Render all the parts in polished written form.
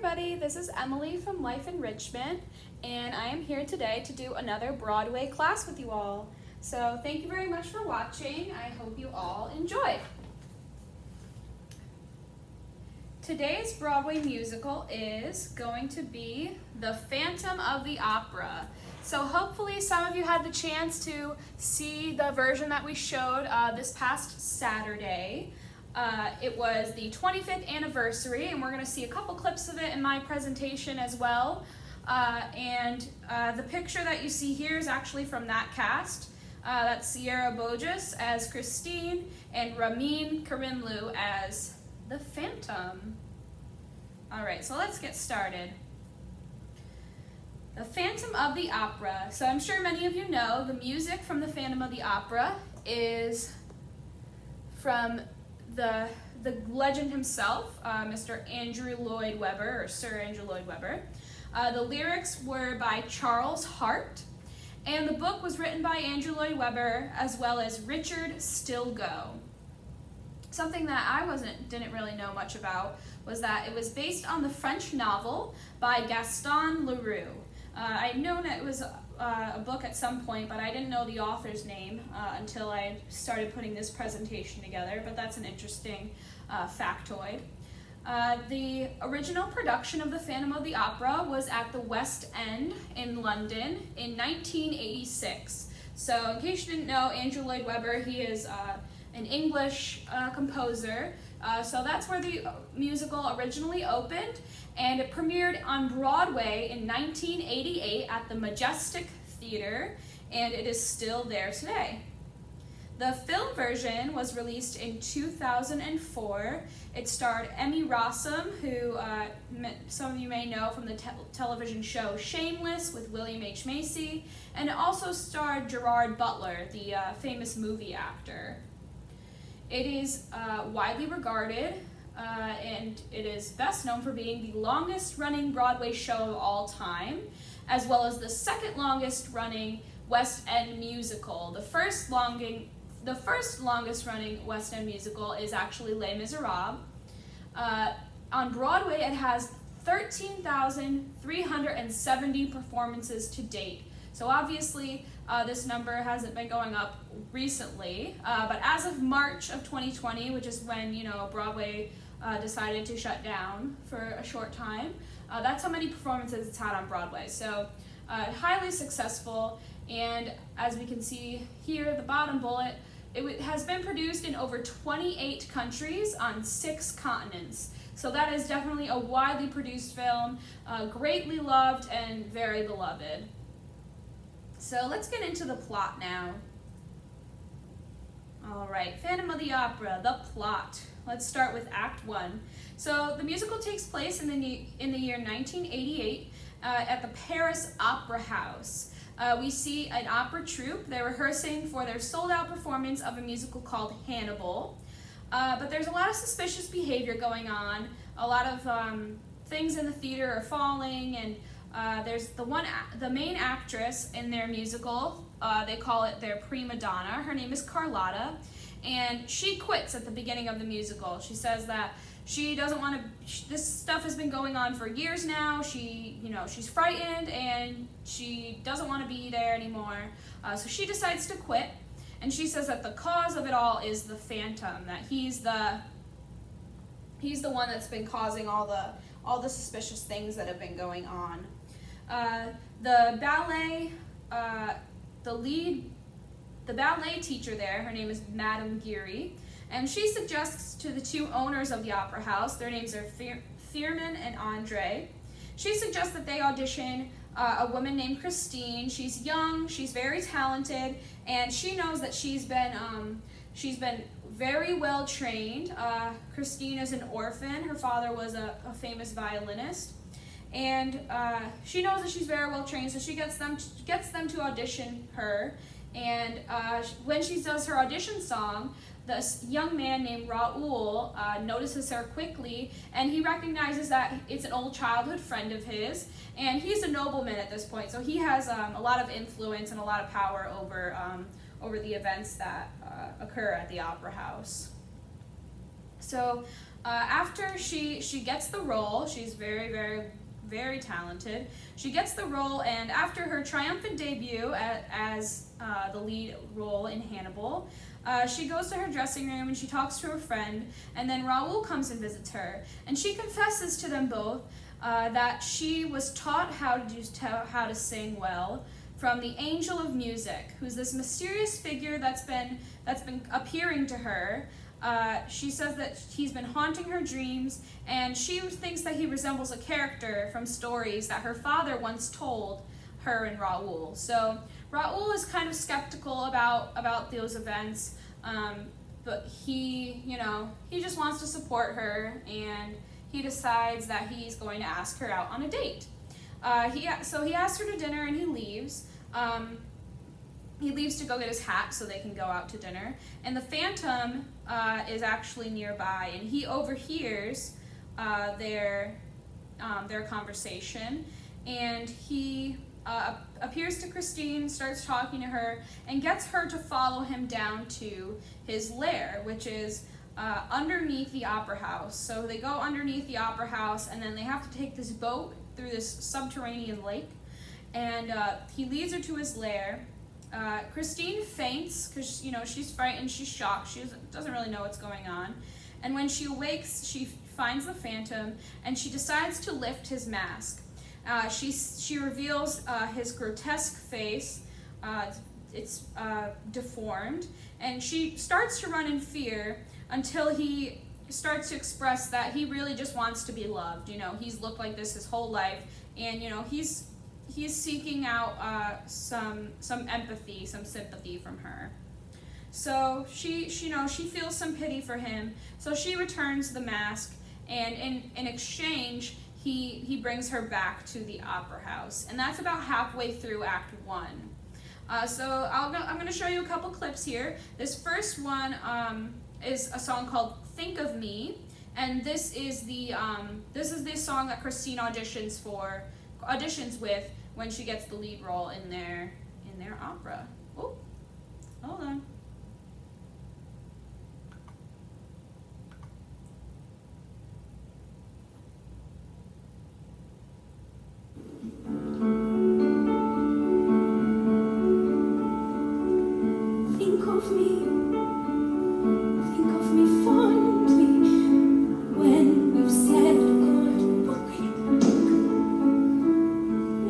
everybody, this is Emily from Life Enrichment, and I am here today to do another Broadway class with you all. So thank you very much for watching. I hope you all enjoy. Today's Broadway musical is going to be The Phantom of the Opera. So hopefully some of you had the chance to see the version that we showed this past Saturday. It was the 25th anniversary, and we're going to see a couple clips of it in my presentation as well. The picture that you see here is actually from that cast. That's Sierra Bogus as Christine and Ramin Karimloo as the Phantom. Alright, so let's get started. The Phantom of the Opera. So I'm sure many of you know the music from the Phantom of the Opera is from the legend himself, Mr. Andrew Lloyd Webber, or Sir Andrew Lloyd Webber. The lyrics were by Charles Hart, and the book was written by Andrew Lloyd Webber as well as Richard Stilgoe. Something that I didn't really know much about was that it was based on the French novel by Gaston Leroux. I'd known it was a book at some point, but I didn't know the author's name until I started putting this presentation together, but that's an interesting factoid. The original production of The Phantom of the Opera was at the West End in London in 1986. So in case you didn't know, Andrew Lloyd Webber, he is an English composer, so that's where the musical originally opened, and it premiered on Broadway in 1988 at the Majestic Theater, and it is still there today. The film version was released in 2004. It starred Emmy Rossum, who some of you may know from the television show Shameless with William H. Macy, and it also starred Gerard Butler, the famous movie actor. It is widely regarded, and it is best known for being the longest running Broadway show of all time, as well as the second longest running West End musical. The first longest running West End musical is actually Les Miserables. On Broadway, it has 13,370 performances to date. So obviously, this number hasn't been going up recently, but as of March of 2020, which is when Broadway decided to shut down for a short time, that's how many performances it's had on Broadway. So highly successful, and as we can see here, the bottom bullet, it has been produced in over 28 countries on 6 continents. So that is definitely a widely produced film, greatly loved and very beloved. So let's get into the plot now. Alright, Phantom of the Opera, the plot. Let's start with Act 1. So the musical takes place in the year 1988 at the Paris Opera House. We see an opera troupe. They're rehearsing for their sold-out performance of a musical called Hannibal. But there's a lot of suspicious behavior going on. A lot of things in the theater are falling, and there's the main actress in their musical. They call it their prima donna. Her name is Carlotta, and she quits at the beginning of the musical. She says that she doesn't want to. This stuff has been going on for years now. She's frightened and she doesn't want to be there anymore. So she decides to quit, and she says that the cause of it all is the Phantom. That he's the one that's been causing all the suspicious things that have been going on. The ballet teacher there, her name is Madame Geary, and she suggests to the 2 owners of the opera house, their names are Thierman and Andre, she suggests that they audition a woman named Christine. She's young, she's very talented, and she knows that she's been very well trained. Christine is an orphan. Her father was a famous violinist. And she knows that she's very well trained, so she gets them to audition her. And when she does her audition song, this young man named Raoul notices her quickly, and he recognizes that it's an old childhood friend of his, and he's a nobleman at this point, so he has a lot of influence and a lot of power over the events that occur at the opera house. So After she gets the role, she's very, very, very talented. She gets the role, and after her triumphant debut as the lead role in Hannibal, she goes to her dressing room and she talks to her friend, and then Raoul comes and visits her, and she confesses to them both that she was taught how to sing well from the angel of music, who's this mysterious figure that's been appearing to her. She says that he's been haunting her dreams, and she thinks that he resembles a character from stories that her father once told her and Raoul. So Raoul is kind of skeptical about those events, but he just wants to support her, and he decides that he's going to ask her out on a date. So he asks her to dinner, and he leaves. He leaves to go get his hat so they can go out to dinner. And the Phantom is actually nearby, and he overhears their conversation. And he appears to Christine, starts talking to her, and gets her to follow him down to his lair, which is underneath the opera house. So they go underneath the opera house, and then they have to take this boat through this subterranean lake. And he leads her to his lair. Christine faints because she's frightened, she's shocked, she doesn't really know what's going on. And when she awakes, she finds the Phantom, and she decides to lift his mask. She reveals his grotesque face. It's deformed, and she starts to run in fear until he starts to express that he really just wants to be loved. He's looked like this his whole life, and he's seeking out some empathy, some sympathy from her. So she feels some pity for him. So she returns the mask, and in exchange, he brings her back to the opera house, and that's about halfway through Act 1. So I'm going to show you a couple clips here. This first one is a song called "Think of Me," and this is the song that Christine auditions with when she gets the lead role in their opera. Oh, hold on. Think of me fondly when we've said goodbye.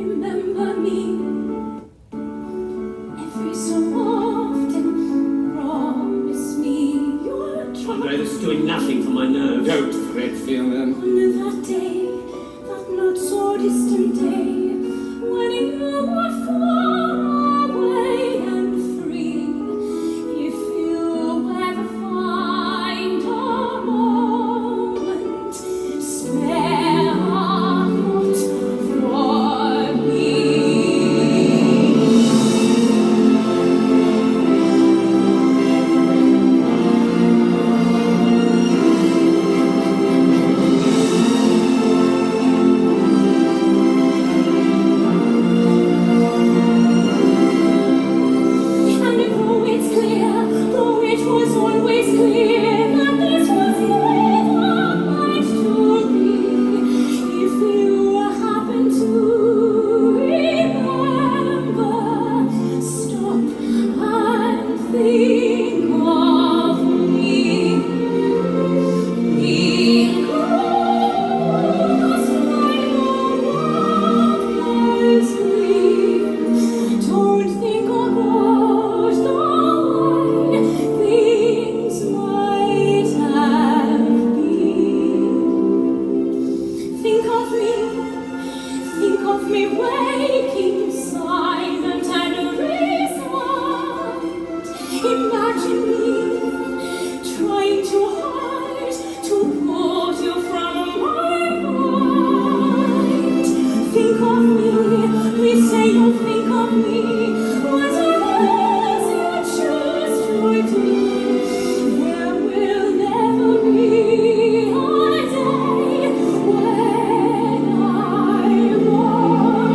Remember me every so often. Promise me you'll try. Andre, this is doing nothing for my nerves. Don't fret, Fiona. On that day, that not so distant day, when you were far away and free. If you ever find a moment, spare a thought for me.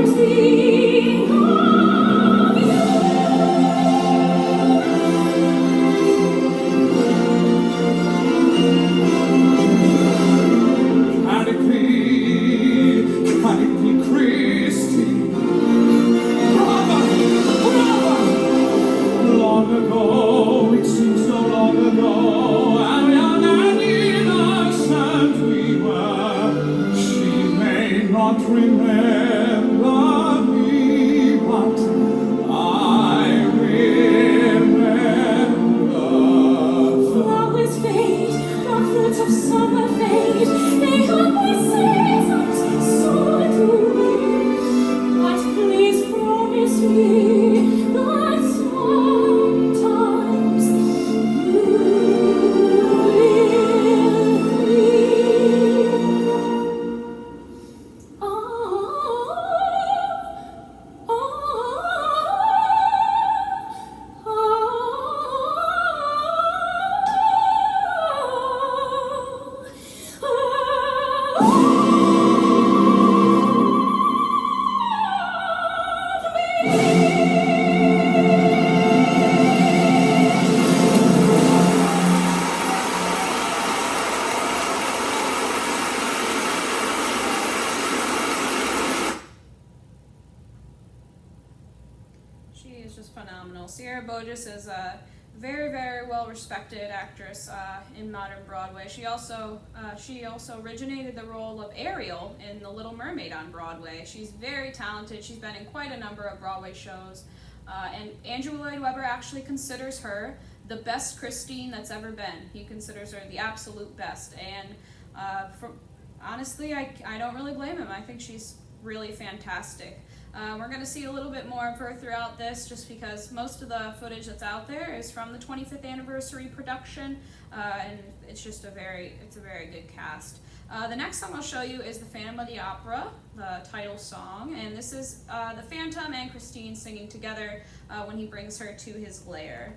See not remember me, but I remember. Flowers fade, the fruits of summer fade. They have their seasons, so do we. But please promise me that sometimes you will She is just phenomenal. Sierra Burgess is a very, very well-respected actress in modern Broadway. She also originated the role of Ariel in The Little Mermaid on Broadway. She's very talented. She's been in quite a number of Broadway shows. And Andrew Lloyd Webber actually considers her the best Christine that's ever been. He considers her the absolute best. And honestly, I don't really blame him. I think she's really fantastic. We're going to see a little bit more of her throughout this, just because most of the footage that's out there is from the 25th anniversary production, and it's just a very good cast. The next song I'll show you is the Phantom of the Opera, the title song, and this is the Phantom and Christine singing together when he brings her to his lair.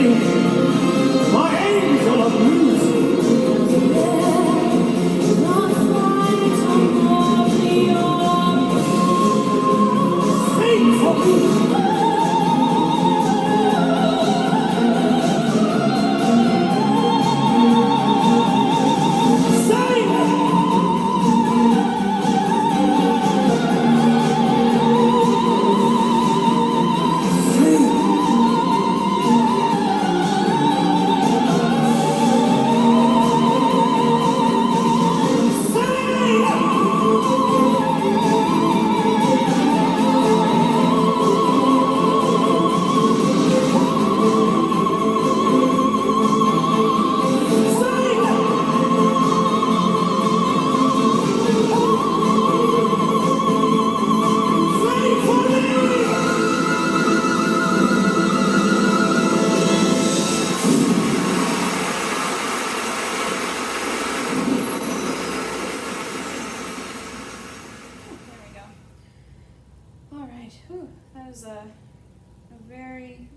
sing, my angel of music. Sing for me.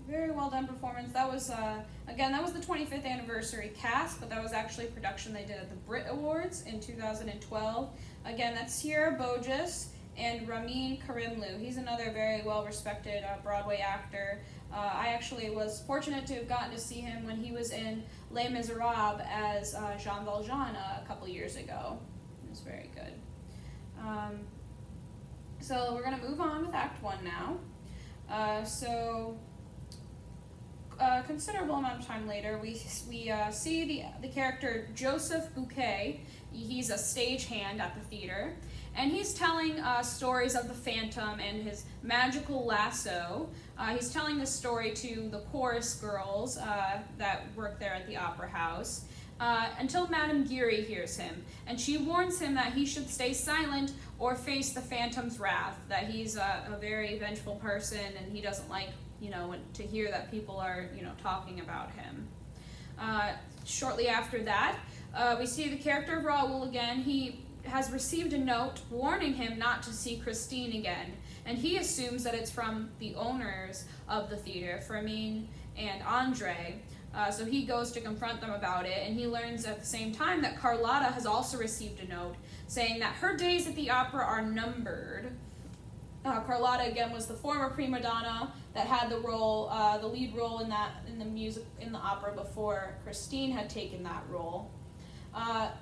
Very well done performance. That was, again, that was the 25th anniversary cast, but that was actually a production they did at the Brit Awards in 2012. Again, that's Sierra Bogus and Ramin Karimloo. He's another very well-respected Broadway actor. I actually was fortunate to have gotten to see him when he was in Les Miserables as Jean Valjean a couple years ago. It was very good. So we're going to move on with Act 1 now. Considerable amount of time later, we see the character Joseph Bouquet. He's a stagehand at the theater, and he's telling stories of the Phantom and his magical lasso. He's telling this story to the chorus girls that work there at the Opera House, until Madame Geary hears him, and she warns him that he should stay silent or face the Phantom's wrath, that he's a very vengeful person and he doesn't like, to hear that people are, talking about him. Shortly after that, we see the character of Raoul again. He has received a note warning him not to see Christine again, and he assumes that it's from the owners of the theater, Fermin and Andre. So he goes to confront them about it, and he learns at the same time that Carlotta has also received a note saying that her days at the opera are numbered. Carlotta again was the former prima donna that had the role, the lead role in the opera before Christine had taken that role.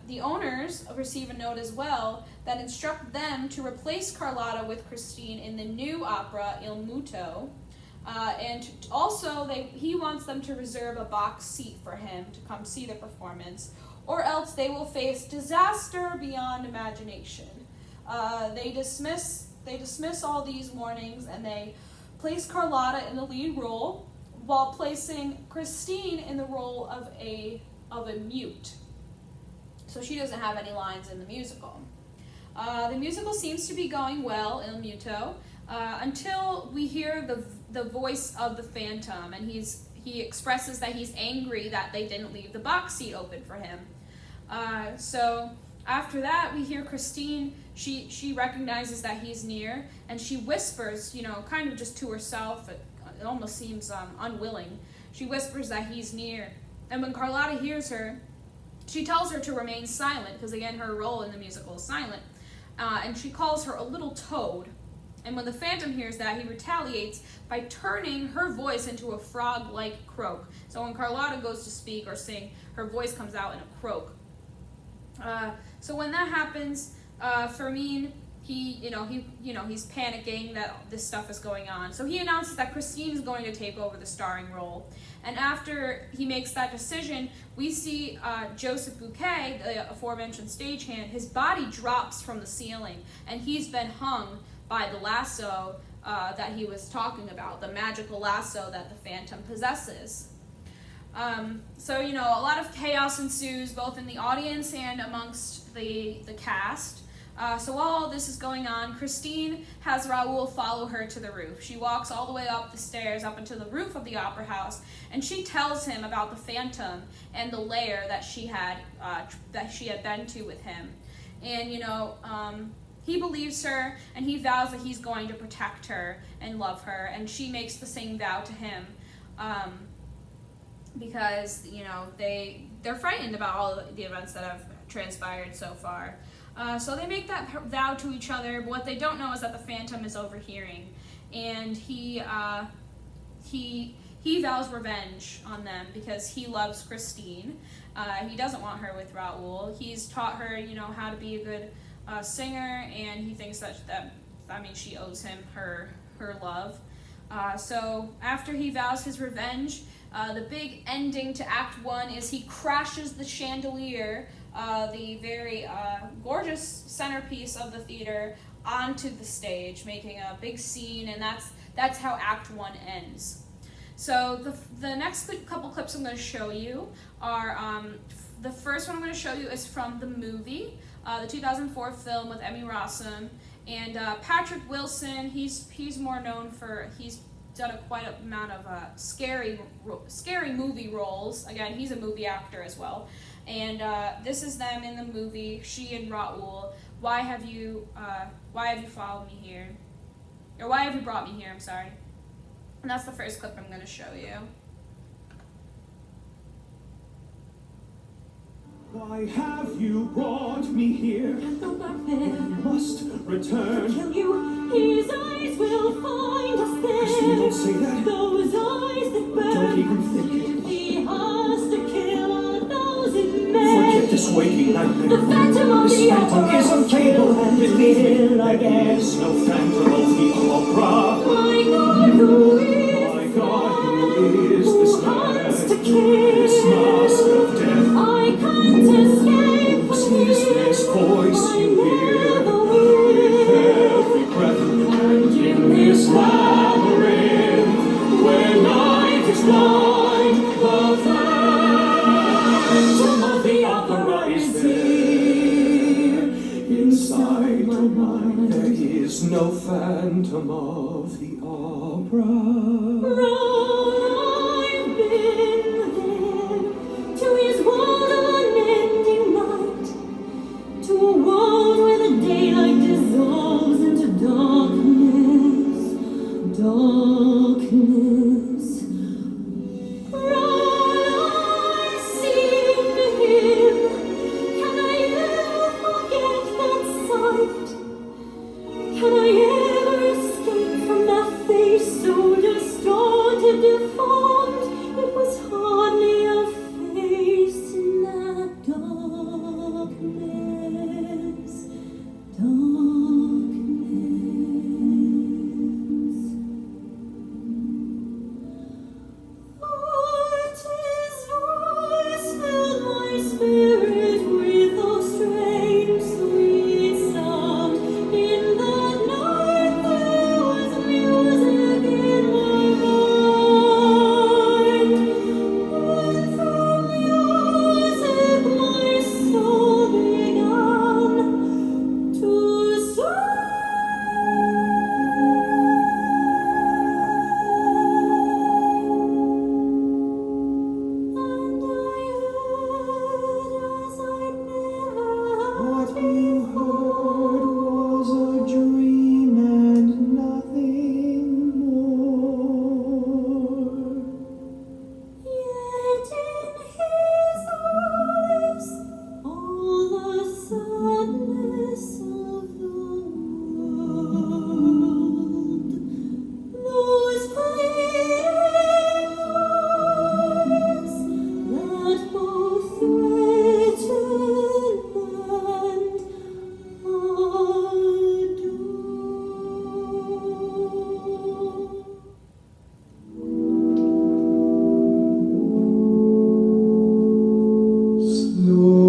The owners receive a note as well that instruct them to replace Carlotta with Christine in the new opera Il Muto, and also he wants them to reserve a box seat for him to come see the performance, or else they will face disaster beyond imagination. They dismiss all these warnings, and they place Carlotta in the lead role while placing Christine in the role of a mute. So she doesn't have any lines in the musical. The musical seems to be going well, Il Muto, until we hear the voice of the Phantom, and he expresses that he's angry that they didn't leave the box seat open for him. So after that, we hear Christine. She recognizes that he's near, and she whispers, kind of just to herself. It almost seems unwilling. She whispers that he's near, and when Carlotta hears her, she tells her to remain silent, because again, her role in the musical is silent, and she calls her a little toad. And when the Phantom hears that, he retaliates by turning her voice into a frog-like croak. So when Carlotta goes to speak or sing, her voice comes out in a croak. So when that happens, Fermin, he's panicking that this stuff is going on. So he announces that Christine is going to take over the starring role. And after he makes that decision, we see Joseph Bouquet, the aforementioned stagehand, his body drops from the ceiling, and he's been hung by the lasso that he was talking about, the magical lasso that the Phantom possesses. So, a lot of chaos ensues both in the audience and amongst the cast. So while all this is going on, Christine has Raoul follow her to the roof. She walks all the way up the stairs, up into the roof of the opera house, and she tells him about the Phantom and the lair that she had been to with him. And, he believes her, and he vows that he's going to protect her and love her, and she makes the same vow to him. because they're frightened about all the events that have transpired so far. So they make that vow to each other, but what they don't know is that the Phantom is overhearing, and he vows revenge on them because he loves Christine. He doesn't want her with Raoul. He's taught her, how to be a good singer, and he thinks that she owes him her love. So after he vows his revenge, the big ending to Act 1 is he crashes the chandelier, the very gorgeous centerpiece of the theater, onto the stage, making a big scene, and that's how Act 1 ends. So the next couple clips I'm going to show you are, the first one I'm going to show you is from the movie, the 2004 film with Emmy Rossum, and Patrick Wilson. He's more known for, he's done quite a amount of scary movie roles. Again, he's a movie actor as well. And this is them in the movie, she and Raoul. Why have you followed me here? Or why have you brought me here, I'm sorry. And that's the first clip I'm going to show you. Why have you brought me here? Go back there. You must return. Kill you. His eyes will find us there. Christine, don't say that. Those eyes that burn. Don't even think it. He has to kill 1,000 men. Forget this waking nightmare. The Phantom of This the phantom Opera. is uncable. And Believe me, still there again. is no phantom of the opera. My God, who is My God, who is this who hunts man? to kill? This mask of death. I can't escape Whose from ceaseless voice I you hear never with will. every breath. And in this labyrinth, where night is blind, the phantom of the opera is there. Inside my mind, there is no phantom of the opera. I've been there, to his world unending night, to a world where the daylight dissolves into darkness. I sing him. Can I ever forget that sight? Can I ever escape from that face so distorted, deformed? It was hardly a face in that darkness. But his voice filled my spirit with a strange, sweet sound. In that night there was music in my mind. And from music my soul began to sing. And I heard as I'd never What you heard was a dream and nothing more. Yet in his eyes all the sadness of the world. Those pleading eyes that both threaten and adore.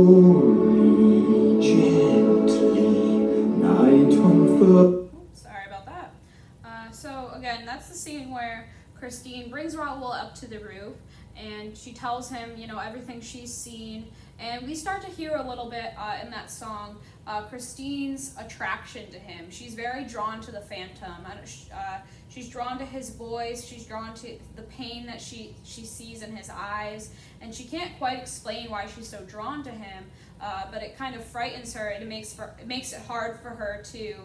Slowly, gently, night unfurled. Sorry about that. So again, that's the scene where Christine brings Raoul up to the roof, and she tells him, everything she's seen. And we start to hear a little bit in that song Christine's attraction to him. She's very drawn to the Phantom. She's drawn to his voice. She's drawn to the pain that she sees in his eyes, and she can't quite explain why she's so drawn to him. But it kind of frightens her, and it makes it hard for her to,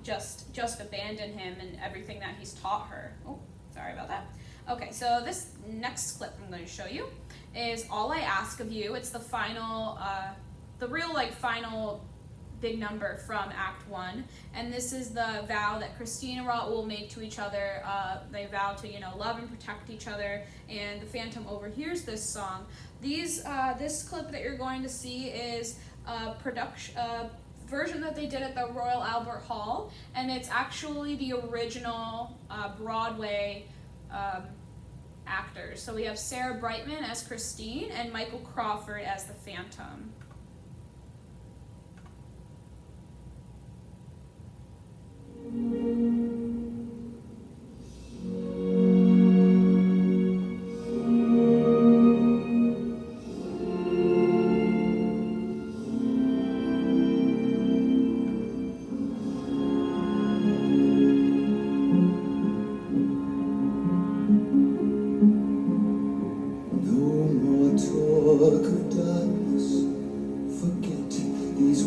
just abandon him and everything that he's taught her. Oh, sorry about that. Okay, so this next clip I'm going to show you is All I Ask of You. It's the final, the real final big number from Act 1, and this is the vow that Christine and Raoul make to each other. They vow to, love and protect each other, and the Phantom overhears this song. This clip that you're going to see is a version that they did at the Royal Albert Hall, and it's actually the original Broadway actors. So we have Sarah Brightman as Christine and Michael Crawford as the Phantom.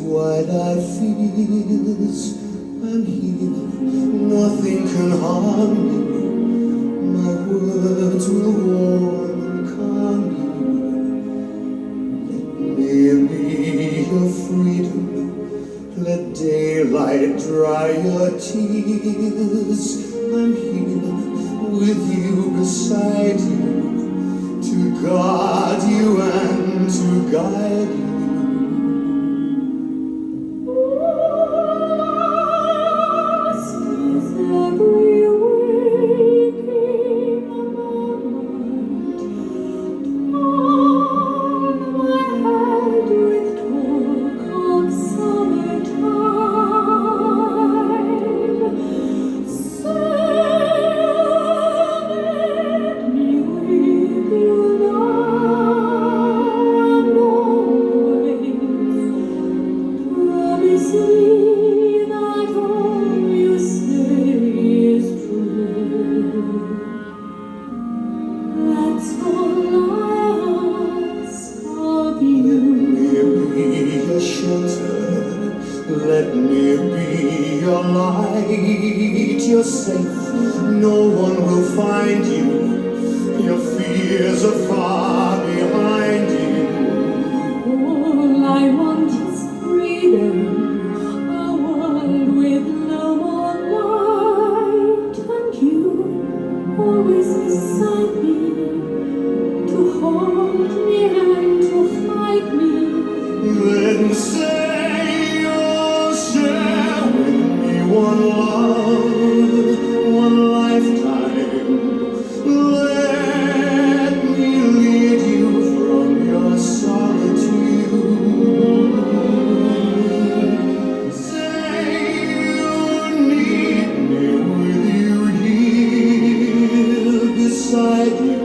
Wide-eyed fears, I'm here, nothing can harm you. My words will warm and calm you. Let me be your freedom, let daylight dry your tears. I'm here with you, beside you, to guard you and to guide you. Let me be your light, you're safe, no one will find you, your fears are far behind you. All I want is freedom, a world with no more light, and you always beside me, to hold me and to fight me. Then say one love, one lifetime. Let me lead you from your solitude. Say you need me with you here beside you.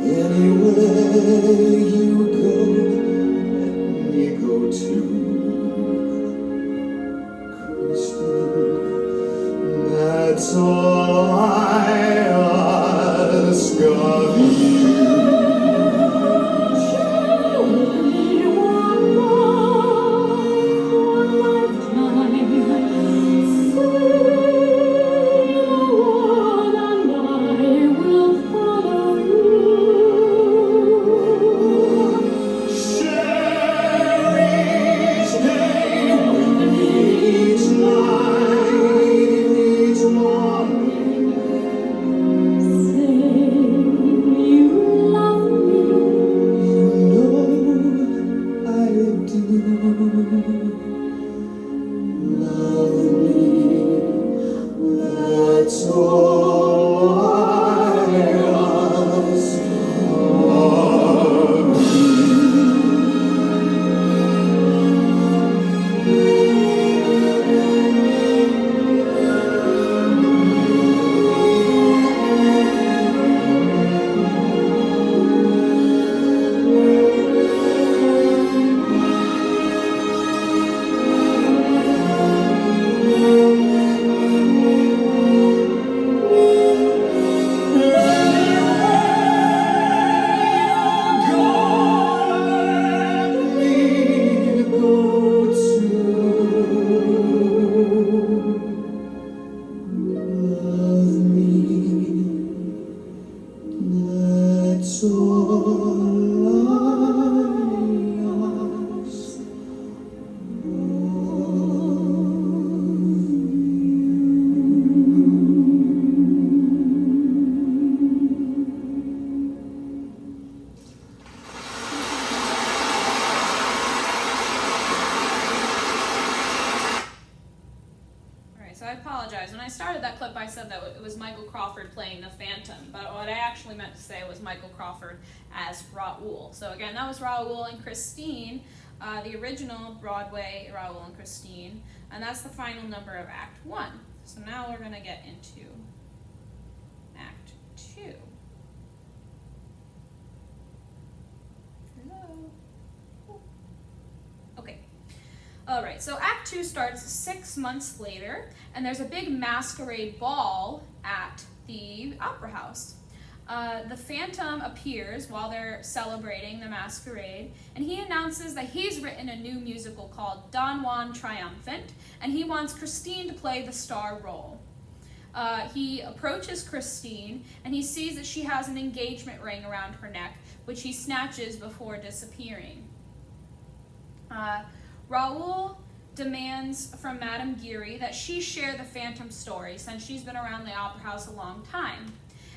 Anywhere you go, let me go too. That's all I ask of you. Show me one lifetime. Say the word and I will follow you. Share each day with me, each night, each morning. that's all I ask. So I apologize. When I started that clip, I said that it was Michael Crawford playing the Phantom, but what I actually meant to say was Michael Crawford as Raoul. So again, that was Raoul and Christine, the original Broadway Raoul and Christine, and that's the final number of Act 1. So now we're going to get into Act 2. Hello? Okay. All right, so Act 2 starts 6 months later, and there's a big masquerade ball at the Opera House. The Phantom appears while they're celebrating the masquerade, and he announces that he's written a new musical called Don Juan Triumphant, and he wants Christine to play the star role. He approaches Christine, and he sees that she has an engagement ring around her neck, which he snatches before disappearing. Raoul demands from Madame Geary that she share the Phantom story since she's been around the Opera House a long time.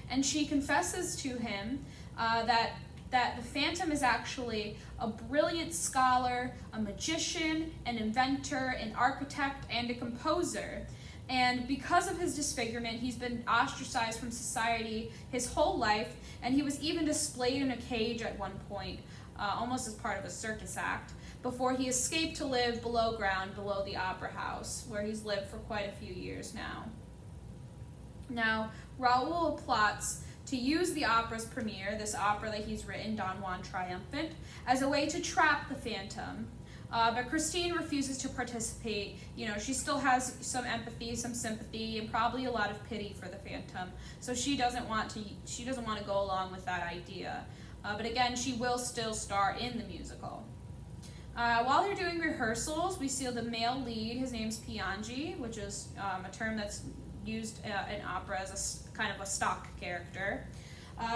And she confesses to him that the Phantom is actually a brilliant scholar, a magician, an inventor, an architect, and a composer. And because of his disfigurement, he's been ostracized from society his whole life, and he was even displayed in a cage at one point, almost as part of a circus act, before he escaped to live below ground, below the Opera House, where he's lived for quite a few years now. Now, Raoul plots to use the opera's premiere, this opera that he's written, Don Juan Triumphant, as a way to trap the Phantom. But Christine refuses to participate. You know, she still has some empathy, some sympathy, and probably a lot of pity for the Phantom. So she doesn't want to go along with that idea. But again, she will still star in the musical. While they're doing rehearsals, we see the male lead. His name's Piangi, which is a term that's used in opera as a kind of a stock character.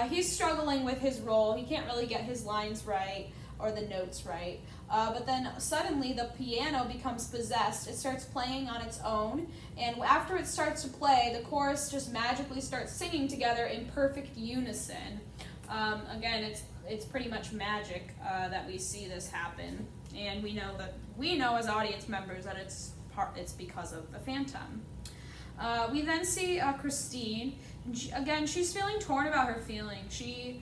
He's struggling with his role. He can't really get his lines right or the notes right. But then suddenly the piano becomes possessed. It starts playing on its own, and after it starts to play, the chorus just magically starts singing together in perfect unison. Again, it's pretty much magic that we see this happen, and we know as audience members that it's because of the Phantom. We then see Christine. Again, she's feeling torn about her feelings. She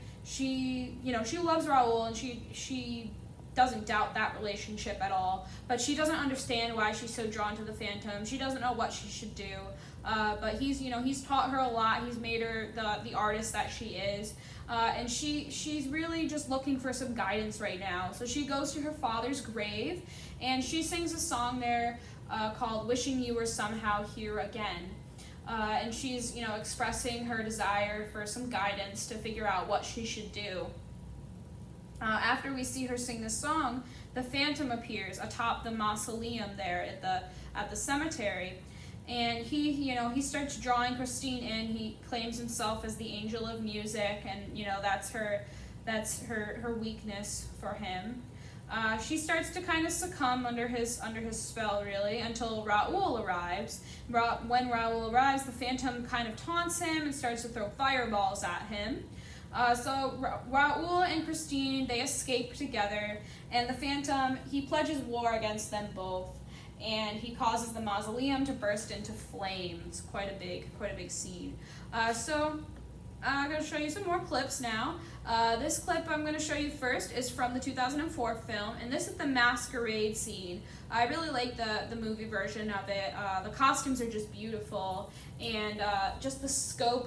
loves Raoul, and she doesn't doubt that relationship at all, but she doesn't understand why she's so drawn to the Phantom. She doesn't know what she should do, but he's taught her a lot. He's made her the artist that she is, and she's really just looking for some guidance right now. So she goes to her father's grave, and she sings a song there called "Wishing You Were Somehow Here Again." And she's expressing her desire for some guidance to figure out what she should do. After we see her sing this song, the Phantom appears atop the mausoleum there at the cemetery, and he starts drawing Christine in. He claims himself as the angel of music, and that's her weakness for him. She starts to kind of succumb under his spell, really, until Raoul arrives. When Raoul arrives, the Phantom kind of taunts him and starts to throw fireballs at him. So Raoul and Christine, they escape together, and the Phantom, he pledges war against them both, and he causes the mausoleum to burst into flames. Quite a big scene. So I'm going to show you some more clips now. This clip I'm going to show you first is from the 2004 film, and this is the masquerade scene. I really like the movie version of it. The costumes are just beautiful, and just the scope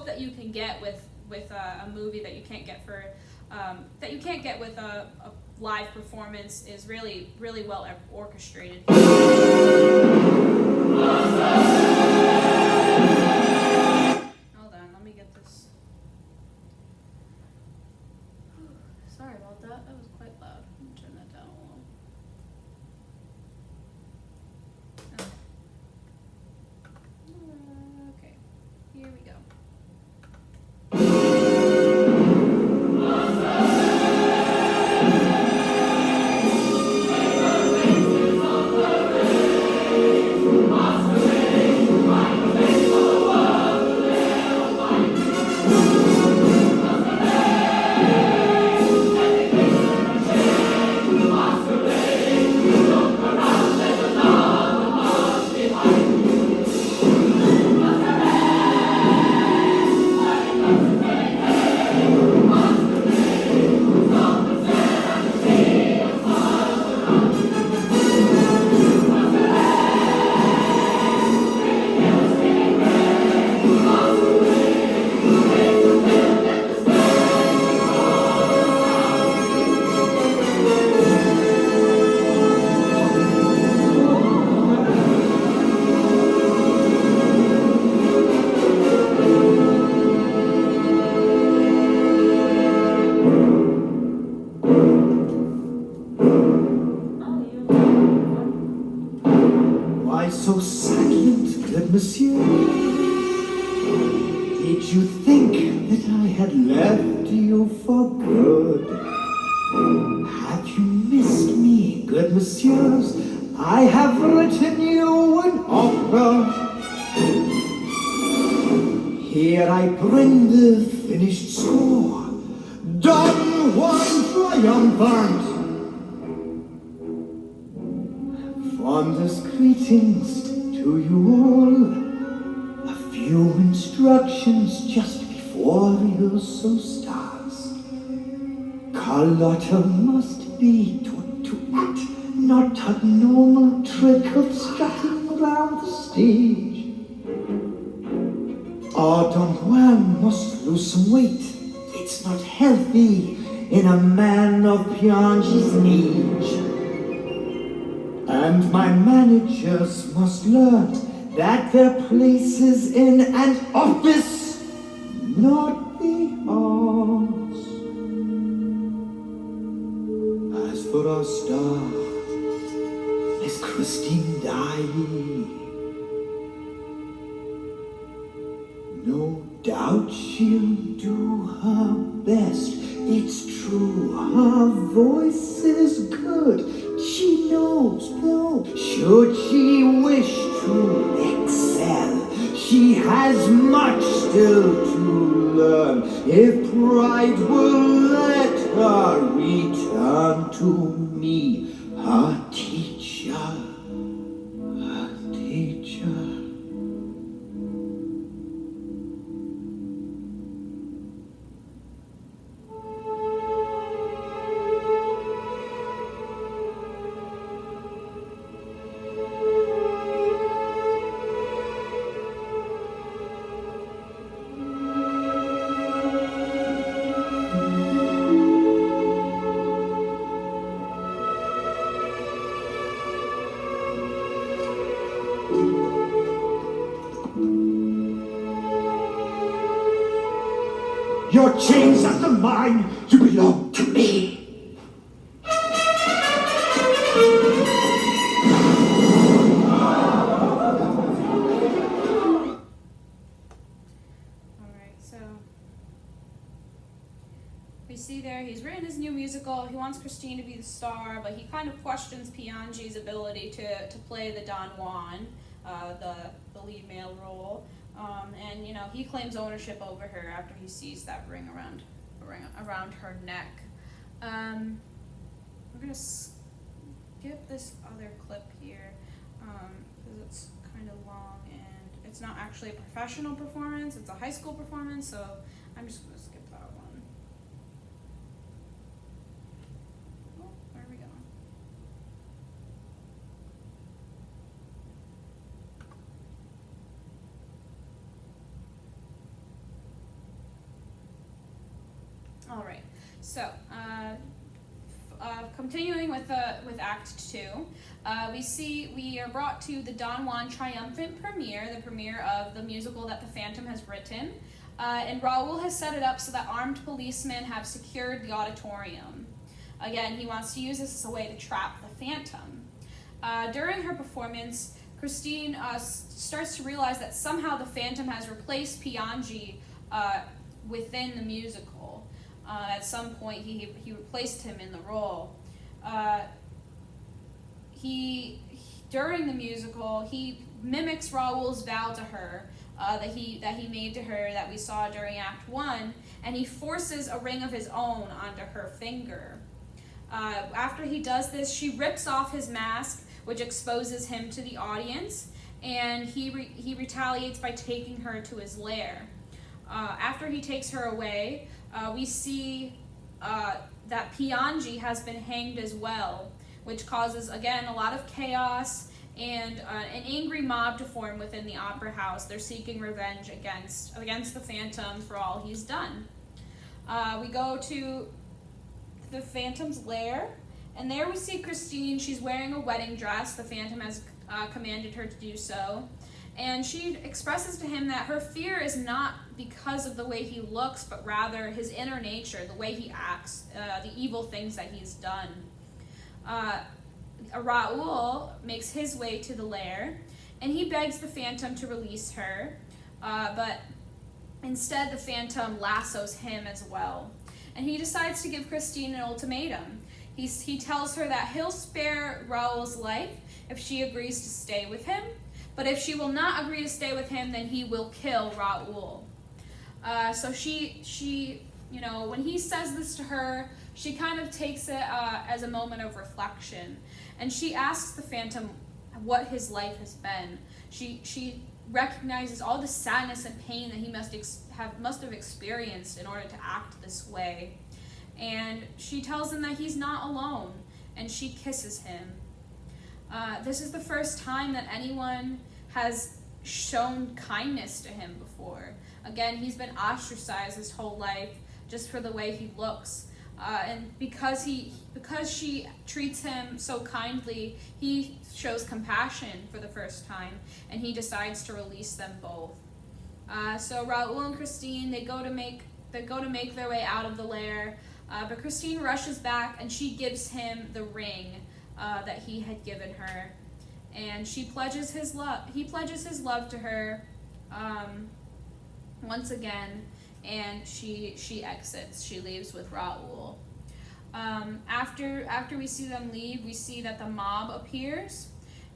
that you can get with a movie that you can't get with a live performance is really well orchestrated. Sorry about that. That was quite loud. Let me turn that down a little. Okay, here we go. monsieur, did you think that I had left you for good? Have you missed me, good messieurs? I have written you an opera. Here I bring the finished score, Don Juan triumphant. Fondest greetings to you all. A few instructions just before rehearsal starts. Carlotta must be to act, not a normal trick of strutting around the stage. Oh, Don Juan must lose some weight. It's not healthy in a man of Piangi's age. And my managers must learn that their place is in an office, not the arts. As for our star, Miss Christine Daae, no doubt she'll do her best. It's true, her voice is good. She knows, no, should she wish to excel, she has much still to learn. If pride will let her return to me, her teacher, her teacher. Your chains are mine, you belong to me. Alright, so we see there he's written his new musical. He wants Christine to be the star, but he kind of questions Piangi's ability to play the Don Juan, the lead male role. And you know, he claims ownership over her after he sees that ring around her neck. We're gonna skip this other clip here because it's kind of long and it's not actually a professional performance, it's a high school performance, so I'm just gonna skip that one. Oh, where are we going? All right, so continuing with Act 2, we are brought to the Don Juan triumphant premiere, the premiere of the musical that the Phantom has written, and Raoul has set it up so that armed policemen have secured the auditorium. Again, he wants to use this as a way to trap the Phantom. During her performance, Christine starts to realize that somehow the Phantom has replaced Piangi within the musical. At some point, he replaced him in the role. During the musical, he mimics Raoul's vow to her that he made to her that we saw during Act 1, and he forces a ring of his own onto her finger. After he does this, she rips off his mask, which exposes him to the audience, and he retaliates by taking her to his lair. After he takes her away, we see that Piangi has been hanged as well, which causes, again, a lot of chaos and an angry mob to form within the opera house. They're seeking revenge against the Phantom for all he's done. We go to the Phantom's lair, and there we see Christine. She's wearing a wedding dress. The Phantom has commanded her to do so. And she expresses to him that her fear is not because of the way he looks, but rather his inner nature, the way he acts, the evil things that he's done. Raoul makes his way to the lair, and he begs the Phantom to release her, but instead the Phantom lassos him as well. And he decides to give Christine an ultimatum. He tells her that he'll spare Raoul's life if she agrees to stay with him, but if she will not agree to stay with him, then he will kill Raoul. So she, when he says this to her, she kind of takes it as a moment of reflection, and she asks the Phantom what his life has been. She recognizes all the sadness and pain that he must have experienced in order to act this way. And she tells him that he's not alone, and she kisses him. This is the first time that anyone has shown kindness to him before. Again, he's been ostracized his whole life just for the way he looks. And because she treats him so kindly, he shows compassion for the first time, and he decides to release them both. So Raoul and Christine, they go to make their way out of the lair, but Christine rushes back and she gives him the ring that he had given her, and he pledges his love to her once again, and she exits. She leaves with Raoul. After we see them leave, we see that the mob appears,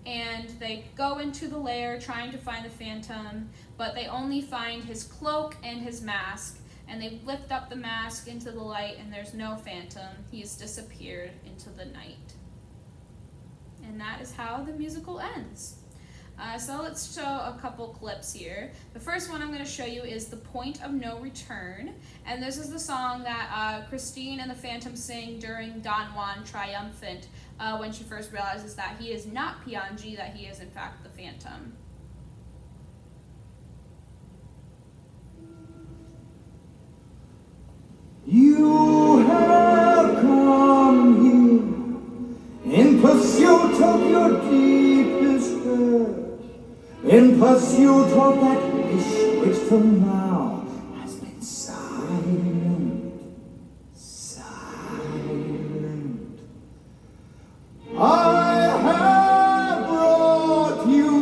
and they go into the lair trying to find the Phantom, but they only find his cloak and his mask, and they lift up the mask into the light, and there's no Phantom. He has disappeared into the night. And that is how the musical ends. So let's show a couple clips here. The first one I'm going to show you is The Point of No Return, and this is the song that Christine and the Phantom sing during Don Juan Triumphant, when she first realizes that he is not Piangi, that he is in fact the Phantom. You have come here in pursuit of your deepest hurt, in pursuit of that wish which till now has been silent. I have brought you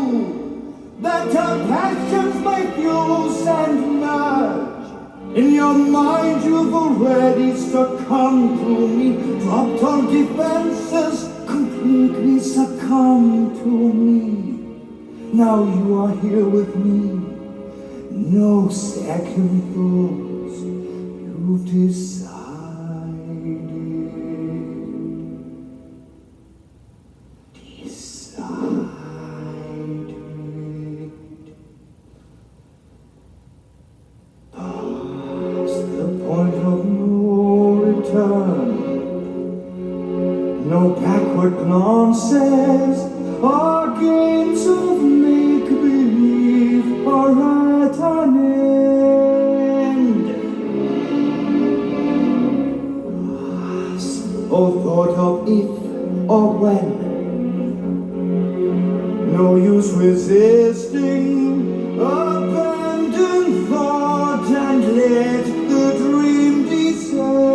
that your passions may fuse and merge. In your mind you've already succumbed to me, dropped all defenses, completely succumbed to me. Now you are here with me, no second thoughts, you've decided. No backward glances or games of make-believe are at an end. Oh, thought of if or when, no use resisting, abandon thought and let the dream descend.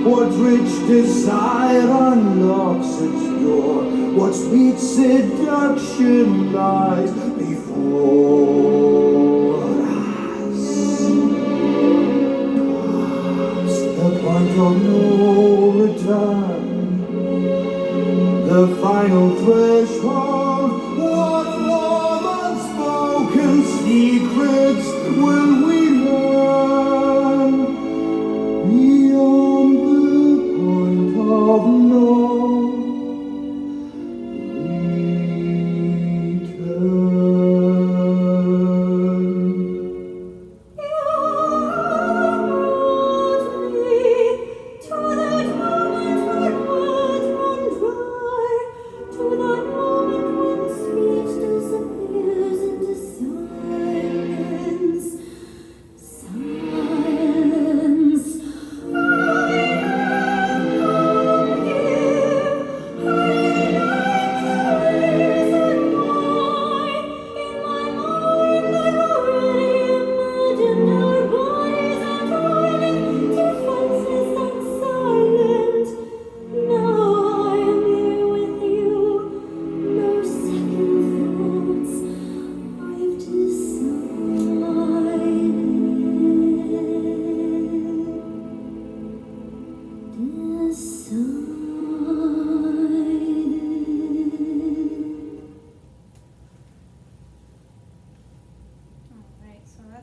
What rich desire unlocks its door? What sweet seduction lies before us? Past the point of no return, the final threshold. What warm unspoken secrets will we learn? Beyond the point of no Disappears into silence.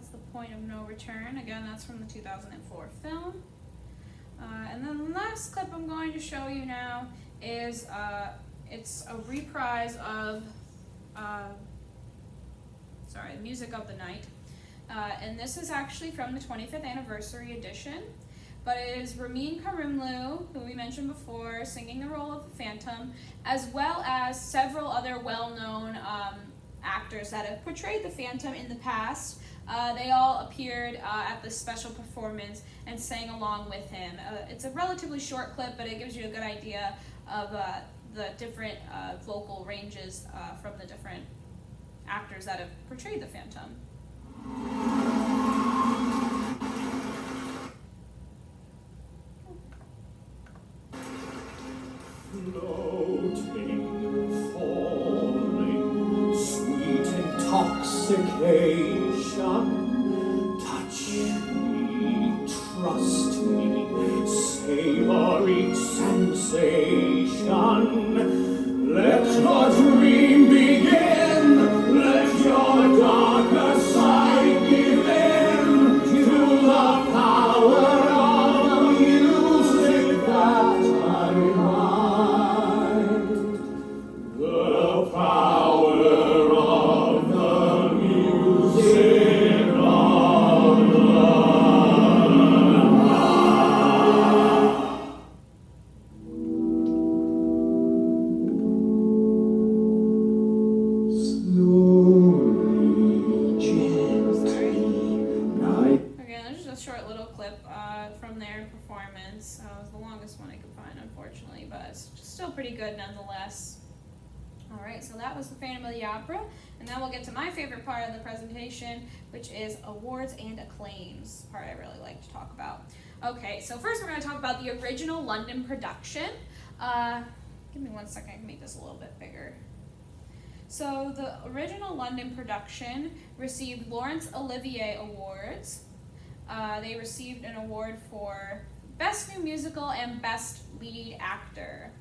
That's the point of no return. Again, that's from the 2004 film. And then the last clip I'm going to show you now is it's a reprise of Music of the Night. And this is actually from the 25th anniversary edition. But it is Ramin Karimloo, who we mentioned before, singing the role of the Phantom, as well as several other well-known actors that have portrayed the Phantom in the past. They all appeared at this special performance and sang along with him. It's a relatively short clip, but it gives you a good idea of the different vocal ranges from the different actors that have portrayed the Phantom. Floating, falling, sweet intoxication. Touch me, trust me, savor each sensation. Let your dream begin, let your darker side give in to the power of the music that I find. The power of the music of the Again, there's just a short little clip from their performance. It was the longest one I could find, unfortunately, but it's still pretty good nonetheless. Alright, so that was the Phantom of the Opera, and now we'll get to my favorite part of the presentation, which is awards and acclaims, part I really like to talk about. Okay, so first we're going to talk about the original London production. Give me 1 second, I can make this a little bit bigger. So the original London production received Laurence Olivier Awards. They received an award for Best New Musical and Best Lead Actor.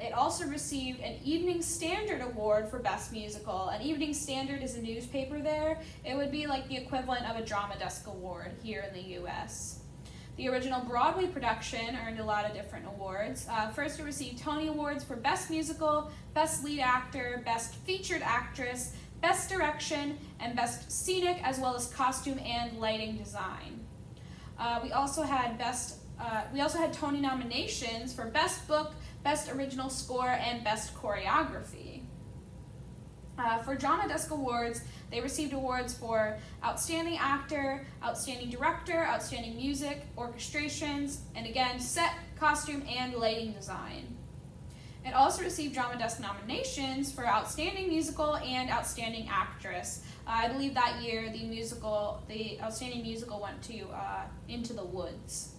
It also received an Evening Standard Award for Best Musical. An Evening Standard is a newspaper there. It would be like the equivalent of a Drama Desk Award here in the US. The original Broadway production earned a lot of different awards. First, it received Tony Awards for Best Musical, Best Lead Actor, Best Featured Actress, Best Direction, and Best Scenic, as well as Costume and Lighting Design. We also had Tony nominations for Best Book, Best Original Score, and Best Choreography. For Drama Desk Awards, they received awards for Outstanding Actor, Outstanding Director, Outstanding Music, Orchestrations, and again, Set, Costume, and Lighting Design. It also received Drama Desk nominations for Outstanding Musical and Outstanding Actress. I believe that year the Outstanding Musical went to Into the Woods.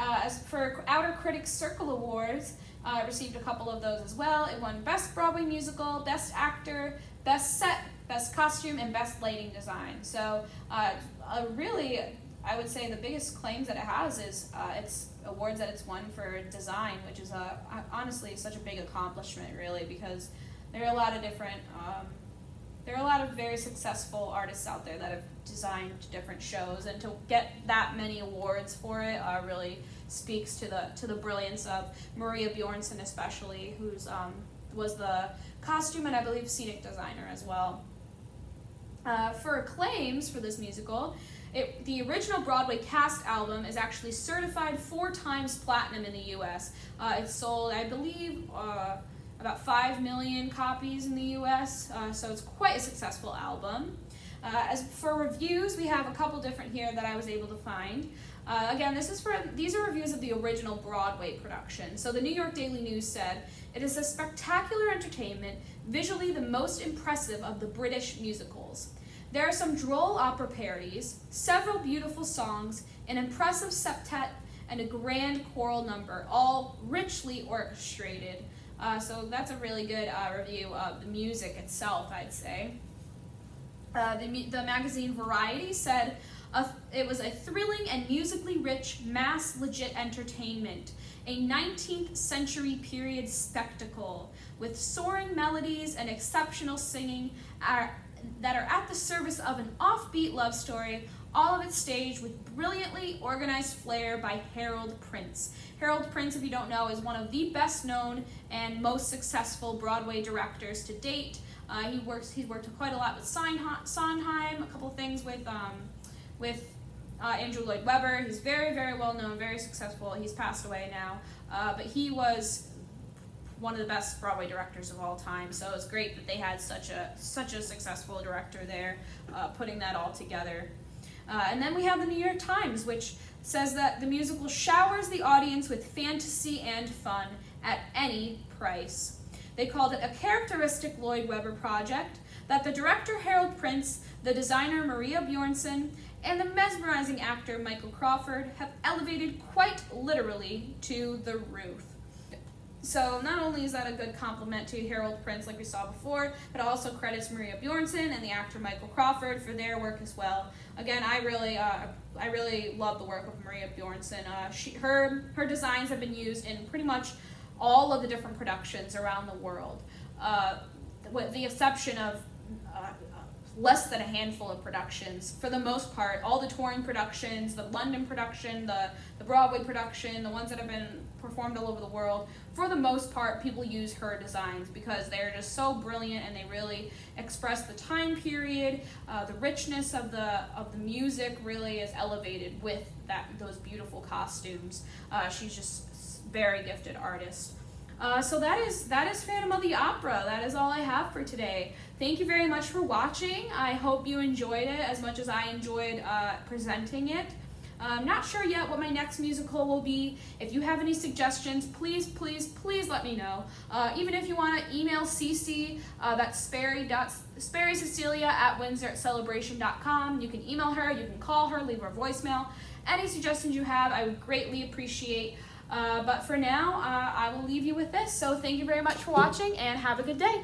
As for Outer Critics Circle Awards, it received a couple of those as well. It won Best Broadway Musical, Best Actor, Best Set, Best Costume, and Best Lighting Design. So really, I would say the biggest claims that it has is its awards that it's won for design, which is honestly such a big accomplishment, really, because there are a lot of different, there are a lot of very successful artists out there that have designed different shows, and to get that many awards for it really speaks to the brilliance of Maria Bjornson, especially, who's was the costume and I believe scenic designer as well. For acclaims for this musical, the original Broadway cast album is actually certified 4 times platinum in the US. It sold, I believe, about 5 million copies in the US, so it's quite a successful album. As for reviews, we have a couple different here that I was able to find. Again, these are reviews of the original Broadway production. So the New York Daily News said, "It is a spectacular entertainment, visually the most impressive of the British musicals. There are some droll opera parodies, several beautiful songs, an impressive septet, and a grand choral number, all richly orchestrated." So that's a really good review of the music itself, I'd say. The magazine Variety said, it was a thrilling and musically rich mass legit entertainment, a 19th century period spectacle with soaring melodies and exceptional singing that are at the service of an offbeat love story, all of it staged with brilliantly organized flair by Harold Prince. Harold Prince, if you don't know, is one of the best known and most successful Broadway directors to date. He's worked quite a lot with Sondheim, a couple things with Andrew Lloyd Webber. He's very, very well known, very successful. He's passed away now, but he was one of the best Broadway directors of all time. So it's great that they had such a successful director there, putting that all together. And then we have the New York Times, which says that the musical showers the audience with fantasy and fun at any price. They called it a characteristic Lloyd Webber project that the director Harold Prince, the designer Maria Bjornson, and the mesmerizing actor Michael Crawford have elevated quite literally to the roof. So not only is that a good compliment to Harold Prince like we saw before, but also credits Maria Bjornson and the actor Michael Crawford for their work as well. Again, I really love the work of Maria Bjornson. Her designs have been used in pretty much all of the different productions around the world, with the exception of less than a handful of productions. For the most part, all the touring productions, the London production, the Broadway production, the ones that have been performed all over the world, for the most part, people use her designs because they're just so brilliant and they really express the time period. The richness of the music really is elevated with those beautiful costumes. She's just a very gifted artist. So that is Phantom of the Opera. That is all I have for today. Thank you very much for watching. I hope you enjoyed it as much as I enjoyed presenting it. I'm not sure yet what my next musical will be. If you have any suggestions, please let me know. Even if you want to email Cece, that's SperryCecilia@WindsorCelebration.com. You can email her, you can call her, leave her a voicemail. Any suggestions you have, I would greatly appreciate. But for now, I will leave you with this. So thank you very much for watching and have a good day.